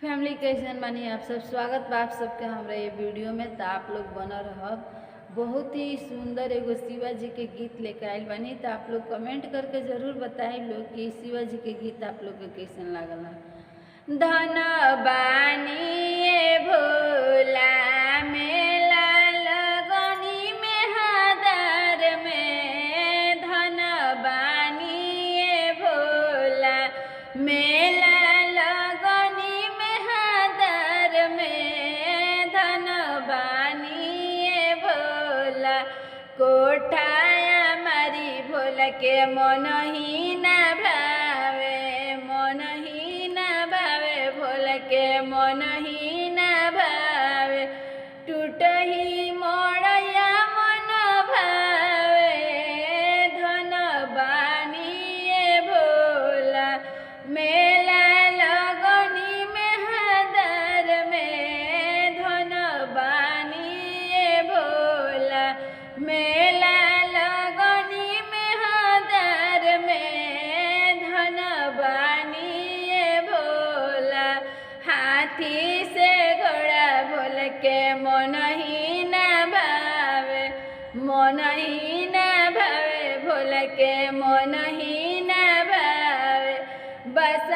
Family कैसन बानी आप सब। स्वागत बा आप सबके हमरा ये वीडियो में। तो आप लोग बना रहब। बहुत ही सुंदर एगो शिवा जी के गीत लेकर आयल बानी। तो आप लोग कमेंट करके जरूर बताए लोग कि शिवा जी के गीत आप लोग के कैसन लागल। धन बानी ए भोला मेला लगनी में हदर में, धन बानी ए भोला मेला लगनी में हदर में, धन बानी ए भोला कोठाया मारी भोला के मन ही न भावे, मन ही न भावे भोला के मन ही न भावे, टूट ही मोड़या मन भावे, धन बानी ए भोला मेला लगनी में हदर में, धन बानी ए भोला मेला लगनी में हदर में, धन बानी ए भोला। हाथी से घोड़ा भोल के मन ही न भावे, मन ही न भावे भोल के मन ही न भावे, बस